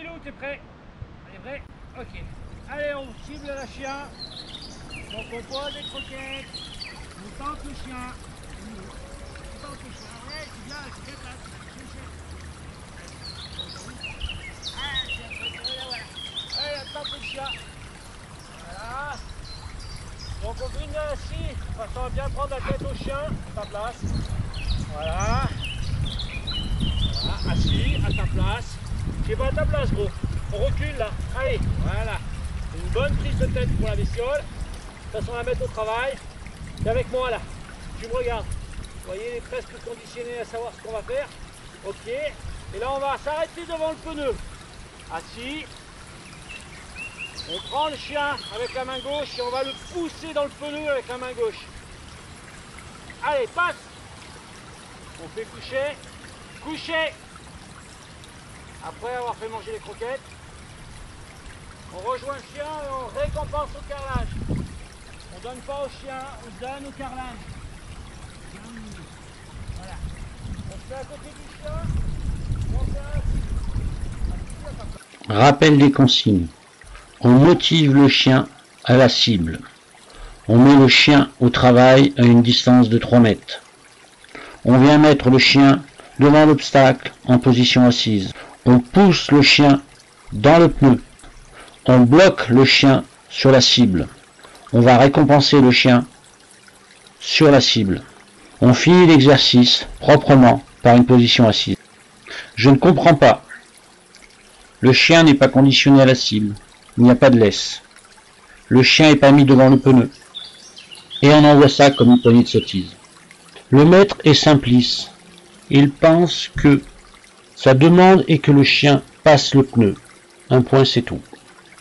Milou, t'es prêt? Allez, prêt? Ok. Allez, on cible le chien. Donc on pose les croquettes. On tente le chien. On tente le chien. Ouais, c'est bien, c'est bien là. Allez, on tente le chien. Voilà. Donc on grine assis, de façon à bien prendre la tête au chien, à ta place. Voilà. Voilà, assis, à ta place. Tu es pas à ta place, gros. On recule là. Allez, voilà. Une bonne prise de tête pour la bestiole. De façon à la mettre au travail. Et avec moi là. Tu me regardes. Vous voyez, il est presque conditionné à savoir ce qu'on va faire. Ok. Et là, on va s'arrêter devant le pneu. Assis. On prend le chien avec la main gauche et on va le pousser dans le pneu avec la main gauche. Allez, passe. On fait coucher. Coucher. Après avoir fait manger les croquettes, on rejoint le chien et on récompense au carrelage. On donne pas au chien, on donne au carrelage. Voilà. On se met à côté du chien. On fait Rappel des consignes. On motive le chien à la cible. On met le chien au travail à une distance de 3 mètres. On vient mettre le chien devant l'obstacle en position assise. On pousse le chien dans le pneu. On bloque le chien sur la cible. On va récompenser le chien sur la cible. On finit l'exercice proprement par une position assise. Je ne comprends pas. Le chien n'est pas conditionné à la cible. Il n'y a pas de laisse. Le chien est pas mis devant le pneu. Et on envoie ça comme une poignée de sottises. Le maître est simpliste. Il pense que sa demande est que le chien passe le pneu. Un point, c'est tout.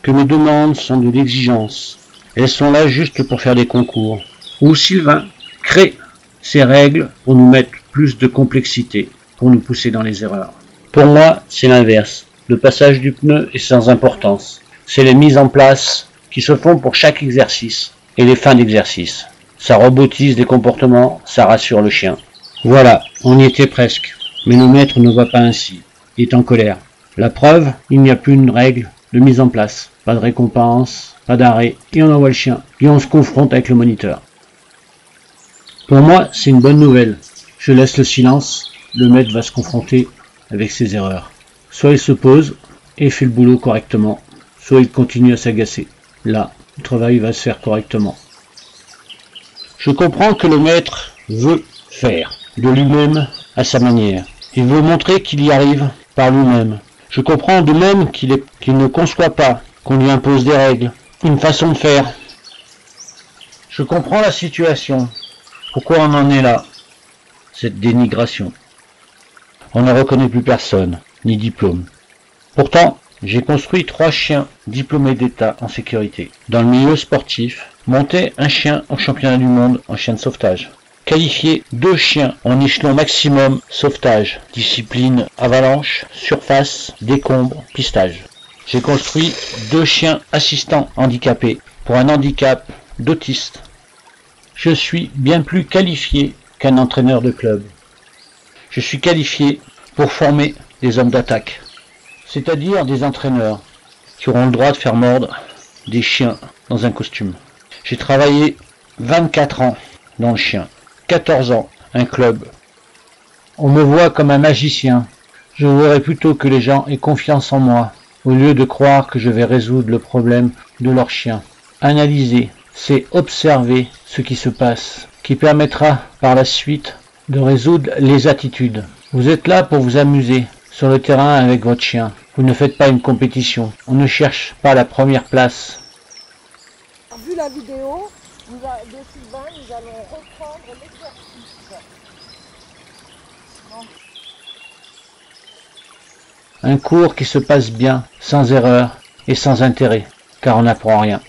Que mes demandes sont de l'exigence. Elles sont là juste pour faire des concours. Ou Sylvain crée ces règles pour nous mettre plus de complexité, pour nous pousser dans les erreurs. Pour moi, c'est l'inverse. Le passage du pneu est sans importance. C'est les mises en place qui se font pour chaque exercice et les fins d'exercice. Ça robotise les comportements, ça rassure le chien. Voilà, on y était presque. Mais le maître ne voit pas ainsi. Il est en colère. La preuve, il n'y a plus une règle de mise en place. Pas de récompense, pas d'arrêt, et on envoie le chien. Et on se confronte avec le moniteur. Pour moi, c'est une bonne nouvelle. Je laisse le silence. Le maître va se confronter avec ses erreurs. Soit il se pose et fait le boulot correctement, soit il continue à s'agacer. Là, le travail va se faire correctement. Je comprends que le maître veut faire de lui-même à sa manière. Il veut montrer qu'il y arrive par lui-même. Je comprends de même qu'il ne conçoit pas qu'on lui impose des règles, une façon de faire. Je comprends la situation. Pourquoi on en est là? Cette dénigration. On ne reconnaît plus personne, ni diplôme. Pourtant, j'ai construit 3 chiens diplômés d'État en sécurité. Dans le milieu sportif, monté un chien au championnat du monde en chien de sauvetage. Qualifié 2 chiens en échelon maximum sauvetage, discipline avalanche, surface, décombre, pistage. J'ai construit 2 chiens assistants handicapés pour un handicap d'autiste. Je suis bien plus qualifié qu'un entraîneur de club. Je suis qualifié pour former des hommes d'attaque, c'est-à-dire des entraîneurs qui auront le droit de faire mordre des chiens dans un costume. J'ai travaillé 24 ans dans le chien, 14 ans, un club. On me voit comme un magicien. Je voudrais plutôt que les gens aient confiance en moi, au lieu de croire que je vais résoudre le problème de leur chien. Analyser, c'est observer ce qui se passe, qui permettra par la suite de résoudre les attitudes. Vous êtes là pour vous amuser sur le terrain avec votre chien. Vous ne faites pas une compétition. On ne cherche pas la première place. Vu la vidéo de Sylvain, nous allons reprendre l'exercice. Un cours qui se passe bien, sans erreur et sans intérêt, car on n'apprend rien.